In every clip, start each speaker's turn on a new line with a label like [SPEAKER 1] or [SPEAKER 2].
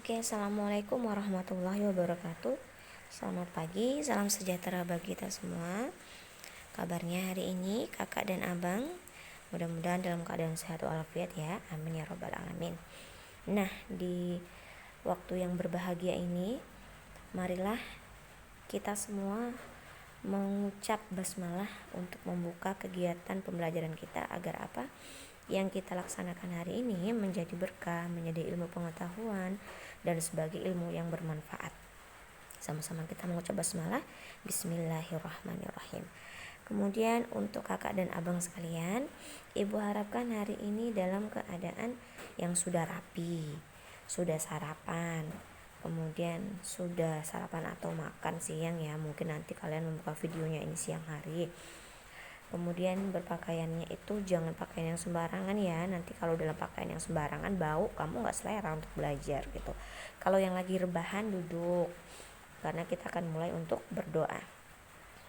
[SPEAKER 1] Oke, assalamualaikum warahmatullahi wabarakatuh. Selamat pagi, salam sejahtera bagi kita semua. Kabarnya hari ini kakak dan abang mudah-mudahan dalam keadaan sehat walafiat ya, amin ya robbal alamin. Nah, di waktu yang berbahagia ini, marilah kita semua mengucap basmalah untuk membuka kegiatan pembelajaran kita agar apa yang kita laksanakan hari ini menjadi berkah, menjadi ilmu pengetahuan dan sebagai ilmu yang bermanfaat. Sama-sama kita mengucap basmalah. Bismillahirrahmanirrahim. Kemudian untuk kakak dan abang sekalian, ibu harapkan hari ini dalam keadaan yang sudah rapi, sudah sarapan, kemudian sudah sarapan atau makan siang ya, mungkin nanti kalian membuka videonya ini siang hari. Kemudian berpakaiannya itu jangan pakaian yang sembarangan ya, nanti kalau dalam pakaian yang sembarangan bau, kamu gak selera untuk belajar gitu. Kalau yang lagi rebahan duduk, karena kita akan mulai untuk berdoa.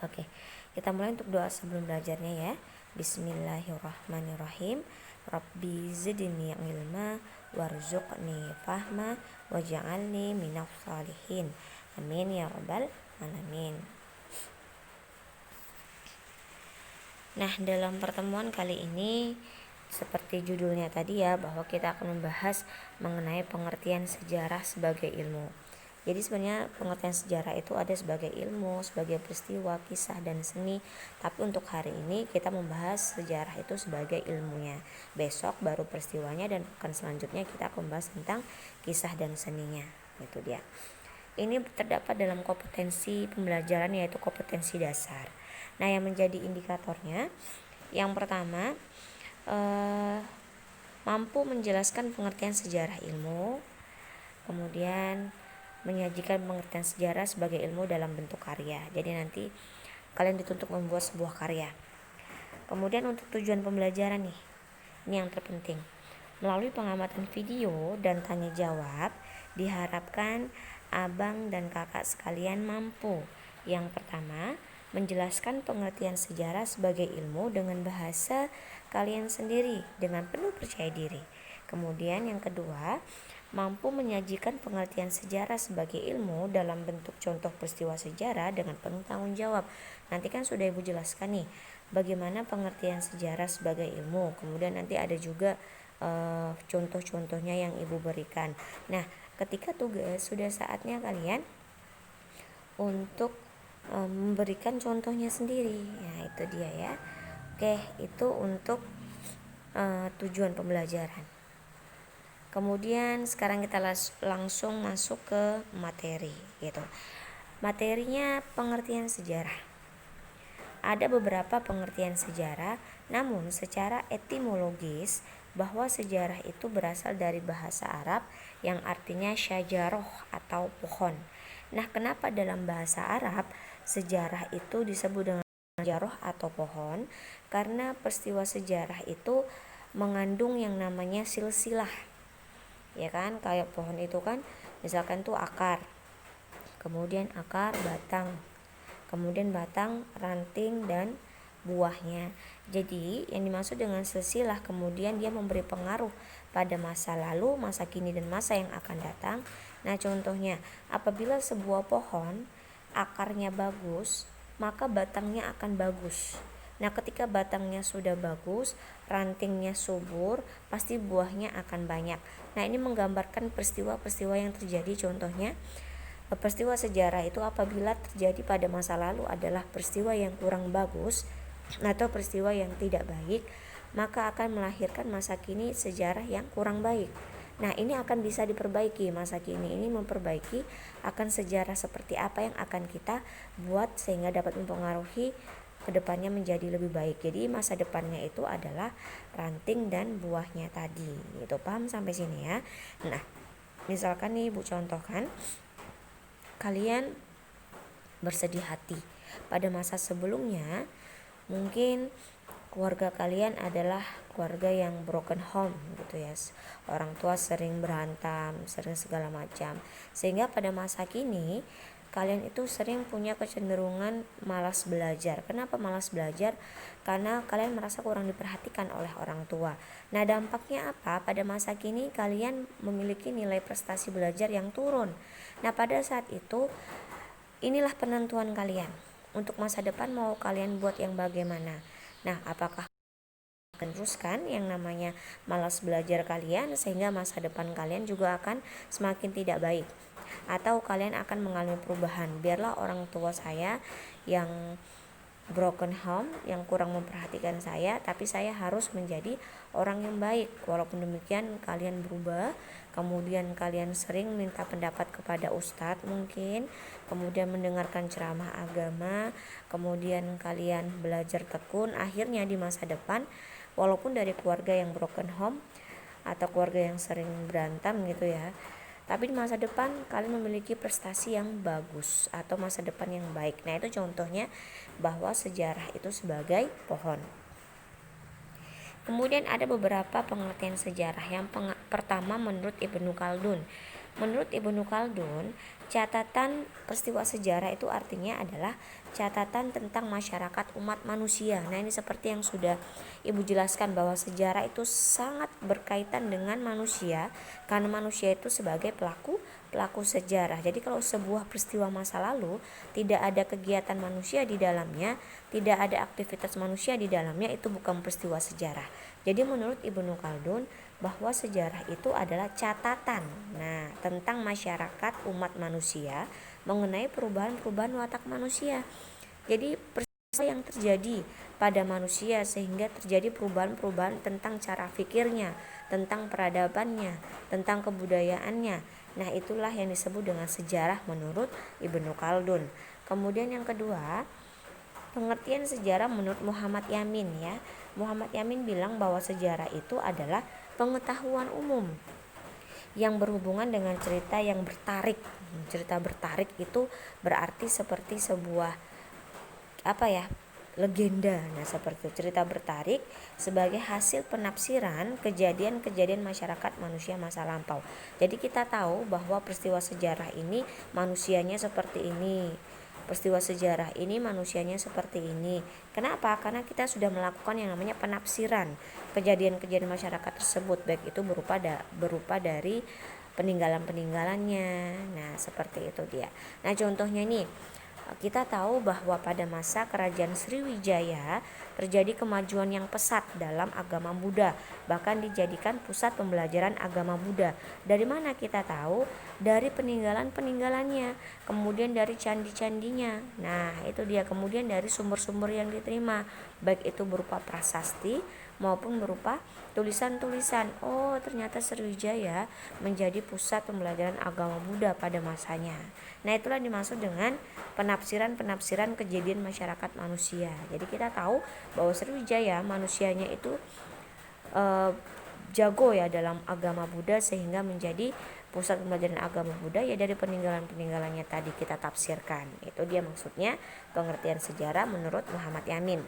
[SPEAKER 1] Oke, kita mulai untuk doa sebelum belajarnya ya. Bismillahirrahmanirrahim. Rabbi zidni ilma warzuqni fahma waj'alni minaz shalihin. Amin ya rabbal alamin. Nah, dalam pertemuan kali ini seperti judulnya tadi ya, bahwa kita akan membahas mengenai pengertian sejarah sebagai ilmu. Jadi sebenarnya pengertian sejarah itu ada sebagai ilmu, sebagai peristiwa, kisah, dan seni. Tapi untuk hari ini kita membahas sejarah itu sebagai ilmunya. Besok baru peristiwanya, dan pekan selanjutnya kita akan membahas tentang kisah dan seninya. Itu dia. Ini terdapat dalam kompetensi pembelajaran, yaitu kompetensi dasar. Nah, yang menjadi indikatornya, yang pertama mampu menjelaskan pengertian sejarah ilmu, kemudian menyajikan pengertian sejarah sebagai ilmu dalam bentuk karya. Jadi nanti kalian dituntut membuat sebuah karya. Kemudian untuk tujuan pembelajaran nih, ini yang terpenting. Melalui pengamatan video dan tanya jawab, diharapkan abang dan kakak sekalian mampu, yang pertama, menjelaskan pengertian sejarah sebagai ilmu dengan bahasa kalian sendiri dengan penuh percaya diri. Kemudian yang kedua, mampu menyajikan pengertian sejarah sebagai ilmu dalam bentuk contoh peristiwa sejarah dengan penuh tanggung jawab. Nanti kan sudah ibu jelaskan nih bagaimana pengertian sejarah sebagai ilmu. Kemudian nanti ada juga contoh-contohnya yang ibu berikan. Nah, ketika tugas sudah saatnya kalian untuk memberikan contohnya sendiri. Ya, itu dia ya. Oke, itu untuk tujuan pembelajaran. Kemudian sekarang kita langsung masuk ke materi gitu. Materinya pengertian sejarah. Ada beberapa pengertian sejarah, namun secara etimologis bahwa sejarah itu berasal dari bahasa Arab yang artinya syajaroh atau pohon. Nah, kenapa dalam bahasa Arab sejarah itu disebut dengan syajaroh atau pohon? Karena peristiwa sejarah itu mengandung yang namanya silsilah. Ya kan, kayak pohon itu kan misalkan tuh akar, kemudian akar, batang, kemudian batang, ranting, dan buahnya. Jadi yang dimaksud dengan silsilah, kemudian dia memberi pengaruh pada masa lalu, masa kini, dan masa yang akan datang. Nah, contohnya apabila sebuah pohon akarnya bagus, maka batangnya akan bagus. Nah, ketika batangnya sudah bagus, rantingnya subur, pasti buahnya akan banyak. Nah, ini menggambarkan peristiwa-peristiwa yang terjadi. Contohnya, peristiwa sejarah itu apabila terjadi pada masa lalu adalah peristiwa yang kurang bagus atau peristiwa yang tidak baik, maka akan melahirkan masa kini sejarah yang kurang baik. Nah, ini akan bisa diperbaiki. Masa kini ini memperbaiki akan sejarah seperti apa yang akan kita buat sehingga dapat mempengaruhi kedepannya menjadi lebih baik. Jadi masa depannya itu adalah ranting dan buahnya tadi. Itu paham sampai sini ya. Nah, misalkan nih ibu contohkan, kalian bersedih hati pada masa sebelumnya, mungkin keluarga kalian adalah keluarga yang broken home gitu ya. Orang tua sering berantem, sering segala macam. Sehingga pada masa kini kalian itu sering punya kecenderungan malas belajar. Kenapa malas belajar? Karena kalian merasa kurang diperhatikan oleh orang tua. Nah, dampaknya apa? Pada masa kini kalian memiliki nilai prestasi belajar yang turun. Nah, pada saat itu inilah penentuan kalian. Untuk masa depan mau kalian buat yang bagaimana? Nah, apakah teruskan yang namanya malas belajar kalian sehingga masa depan kalian juga akan semakin tidak baik, atau kalian akan mengalami perubahan? Biarlah orang tua saya yang broken home, yang kurang memperhatikan saya, tapi saya harus menjadi orang yang baik. Walaupun demikian kalian berubah, kemudian kalian sering minta pendapat kepada ustadz mungkin, kemudian mendengarkan ceramah agama, kemudian kalian belajar tekun. Akhirnya di masa depan, walaupun dari keluarga yang broken home atau keluarga yang sering berantem gitu ya, tapi di masa depan kalian memiliki prestasi yang bagus atau masa depan yang baik. Nah, itu contohnya bahwa sejarah itu sebagai pohon. Kemudian ada beberapa pengertian sejarah. Yang pertama menurut Ibnu Khaldun. Menurut Ibnu Khaldun, catatan peristiwa sejarah itu artinya adalah catatan tentang masyarakat umat manusia. Nah, ini seperti yang sudah Ibu jelaskan bahwa sejarah itu sangat berkaitan dengan manusia, karena manusia itu sebagai pelaku sejarah. Jadi kalau sebuah peristiwa masa lalu tidak ada kegiatan manusia di dalamnya, tidak ada aktivitas manusia di dalamnya, itu bukan peristiwa sejarah. Jadi menurut Ibnu Khaldun bahwa sejarah itu adalah catatan tentang masyarakat umat manusia mengenai perubahan-perubahan watak manusia. Jadi peristiwa yang terjadi pada manusia sehingga terjadi perubahan-perubahan tentang cara pikirnya, tentang peradabannya, tentang kebudayaannya. Nah, itulah yang disebut dengan sejarah menurut Ibnu Khaldun. Kemudian yang kedua, pengertian sejarah menurut Muhammad Yamin ya. Muhammad Yamin bilang bahwa sejarah itu adalah pengetahuan umum yang berhubungan dengan cerita yang bertarik. Cerita bertarik itu berarti seperti sebuah legenda. Nah, seperti itu. Cerita bertarik sebagai hasil penafsiran kejadian-kejadian masyarakat manusia masa lampau. Jadi kita tahu bahwa peristiwa sejarah ini manusianya seperti ini, peristiwa sejarah ini manusianya seperti ini. Kenapa? Karena kita sudah melakukan yang namanya penafsiran kejadian-kejadian masyarakat tersebut, baik itu berupa dari peninggalan-peninggalannya. Nah, seperti itu dia. Nah, contohnya nih, kita tahu bahwa pada masa kerajaan Sriwijaya terjadi kemajuan yang pesat dalam agama Buddha, bahkan dijadikan pusat pembelajaran agama Buddha. Dari mana kita tahu? Dari peninggalan-peninggalannya, kemudian dari candi-candinya. Nah, itu dia. Kemudian dari sumber-sumber yang diterima, baik itu berupa prasasti maupun berupa tulisan-tulisan. Oh, ternyata Sriwijaya menjadi pusat pembelajaran agama Buddha pada masanya. Nah, itulah dimaksud dengan penafsiran kejadian masyarakat manusia. Jadi kita tahu bahwa Sriwijaya manusianya itu jago ya dalam agama Buddha sehingga menjadi pusat pembelajaran agama Buddha ya dari peninggalan-peninggalannya tadi kita tafsirkan. Itu dia maksudnya pengertian sejarah menurut Muhammad Yamin.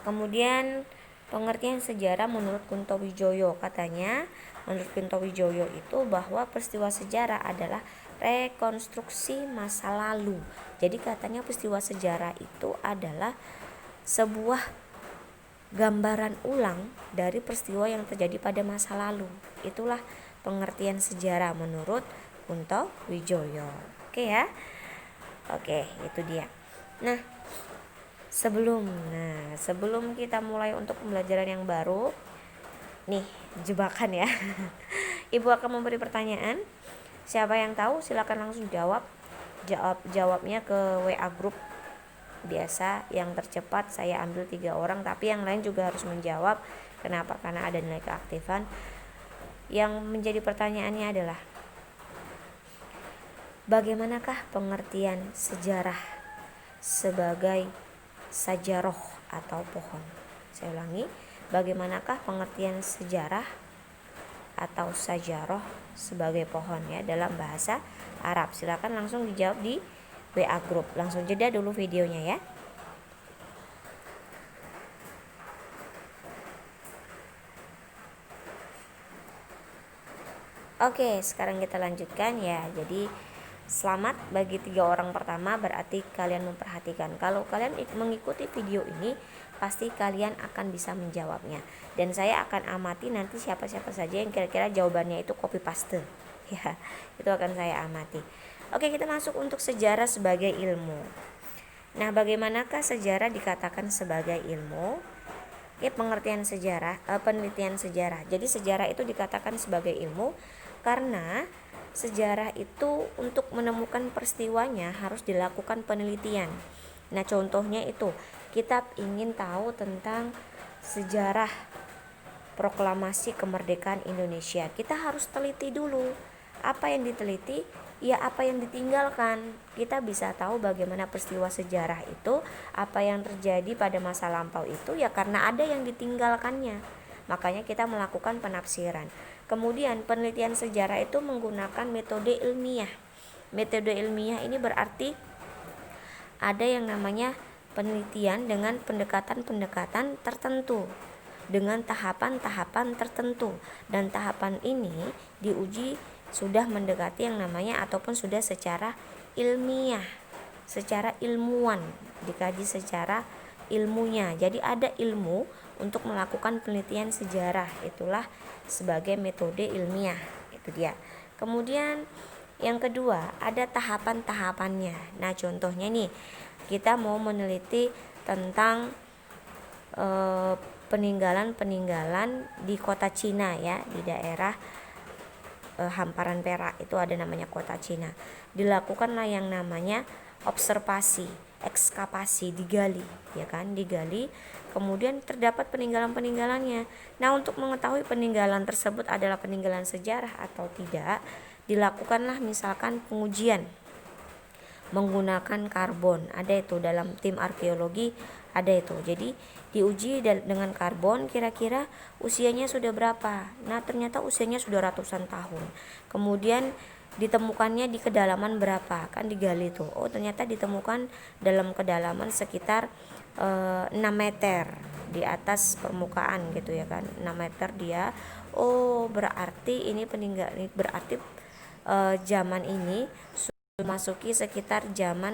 [SPEAKER 1] Kemudian pengertian sejarah menurut Kunto Wijoyo, katanya menurut Kunto Wijoyo itu bahwa peristiwa sejarah adalah rekonstruksi masa lalu. Jadi katanya peristiwa sejarah itu adalah sebuah gambaran ulang dari peristiwa yang terjadi pada masa lalu. Itulah pengertian sejarah menurut Kunto Wijoyo. Oke ya. Oke, itu dia. Nah, sebelum kita mulai untuk pembelajaran yang baru, nih jebakan ya. Ibu akan memberi pertanyaan. Siapa yang tahu silakan langsung jawabnya ke WA grup biasa. Yang tercepat saya ambil 3 orang, tapi yang lain juga harus menjawab. Kenapa? Karena ada nilai keaktifan. Yang menjadi pertanyaannya adalah bagaimanakah pengertian sejarah sebagai sajaroh atau pohon? Saya ulangi, bagaimanakah pengertian sejarah atau sajaroh sebagai pohon ya dalam bahasa Arab? Silakan langsung dijawab di WA group. Langsung jeda dulu videonya ya. Oke, sekarang kita lanjutkan ya. Jadi Selamat bagi 3 orang pertama, berarti kalian memperhatikan. Kalau kalian mengikuti video ini, pasti kalian akan bisa menjawabnya. Dan saya akan amati nanti siapa-siapa saja yang kira-kira jawabannya itu copy paste. Ya, itu akan saya amati. Oke, kita masuk untuk sejarah sebagai ilmu. Nah, bagaimanakah sejarah dikatakan sebagai ilmu? Pengertian sejarah, penelitian sejarah. Jadi sejarah itu dikatakan sebagai ilmu karena sejarah itu untuk menemukan peristiwanya harus dilakukan penelitian. Nah, contohnya itu kita ingin tahu tentang sejarah proklamasi kemerdekaan Indonesia. Kita harus teliti dulu. Apa yang diteliti? Ya, apa yang ditinggalkan. Kita bisa tahu bagaimana peristiwa sejarah itu, apa yang terjadi pada masa lampau itu ya karena ada yang ditinggalkannya. Makanya kita melakukan penafsiran. Kemudian penelitian sejarah itu menggunakan metode ilmiah. Metode ilmiah ini berarti ada yang namanya penelitian dengan pendekatan-pendekatan tertentu, dengan tahapan-tahapan tertentu, dan tahapan ini diuji sudah mendekati yang namanya ataupun sudah secara ilmiah, secara ilmuwan, dikaji secara ilmunya. Jadi ada ilmu untuk melakukan penelitian sejarah, itulah sebagai metode ilmiah, itu dia. Kemudian yang kedua ada tahapan-tahapannya. Nah, contohnya nih, kita mau meneliti tentang peninggalan-peninggalan di kota Cina ya, di daerah hamparan Perak itu ada namanya kota Cina. Dilakukanlah yang namanya observasi, ekskavasi, digali, ya kan, digali. Kemudian terdapat peninggalan-peninggalannya. Nah, untuk mengetahui peninggalan tersebut adalah peninggalan sejarah atau tidak, dilakukanlah misalkan pengujian menggunakan karbon. Ada itu dalam tim arkeologi, ada itu. Jadi diuji dengan karbon, kira-kira usianya sudah berapa. Nah, ternyata usianya sudah ratusan tahun. Kemudian ditemukannya di kedalaman berapa, kan digali tuh. Oh, ternyata ditemukan dalam kedalaman sekitar 6 meter di atas permukaan gitu ya kan, 6 meter dia. Oh, berarti ini berarti zaman ini memasuki sekitar 10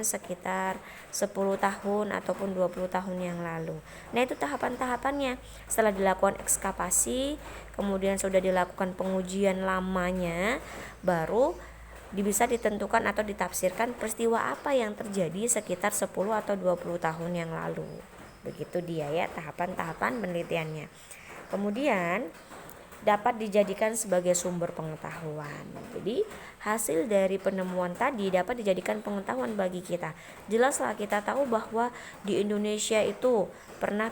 [SPEAKER 1] tahun ataupun 20 tahun yang lalu. Nah, itu tahapan-tahapannya. Setelah dilakukan ekskavasi, kemudian sudah dilakukan pengujian lamanya, baru bisa ditentukan atau ditafsirkan peristiwa apa yang terjadi sekitar 10 atau 20 tahun yang lalu. Begitu dia ya tahapan-tahapan penelitiannya. Kemudian dapat dijadikan sebagai sumber pengetahuan. Jadi hasil dari penemuan tadi dapat dijadikan pengetahuan bagi kita. Jelaslah kita tahu bahwa di Indonesia itu pernah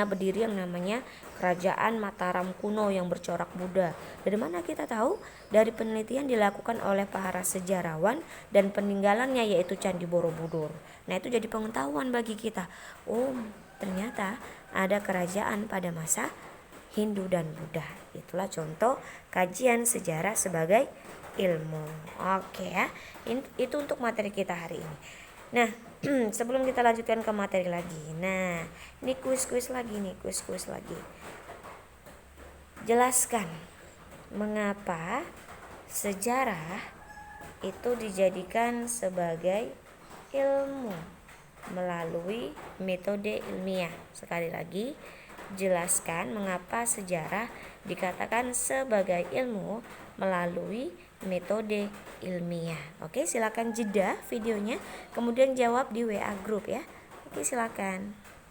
[SPEAKER 1] berdiri yang namanya Kerajaan Mataram kuno yang bercorak Buddha. Dari mana kita tahu? Dari penelitian dilakukan oleh para sejarawan dan peninggalannya yaitu Candi Borobudur. Nah, itu jadi pengetahuan bagi kita. Oh, ternyata ada kerajaan pada masa Hindu dan Buddha. Itulah contoh kajian sejarah sebagai ilmu. Oke ya. Itu untuk materi kita hari ini. Nah, sebelum kita lanjutkan ke materi lagi. Nah, ini kuis-kuis lagi. Jelaskan mengapa sejarah itu dijadikan sebagai ilmu melalui metode ilmiah. Sekali lagi, jelaskan mengapa sejarah dikatakan sebagai ilmu melalui metode ilmiah. Oke, silakan jeda videonya, kemudian jawab di WA group ya. Oke, silakan.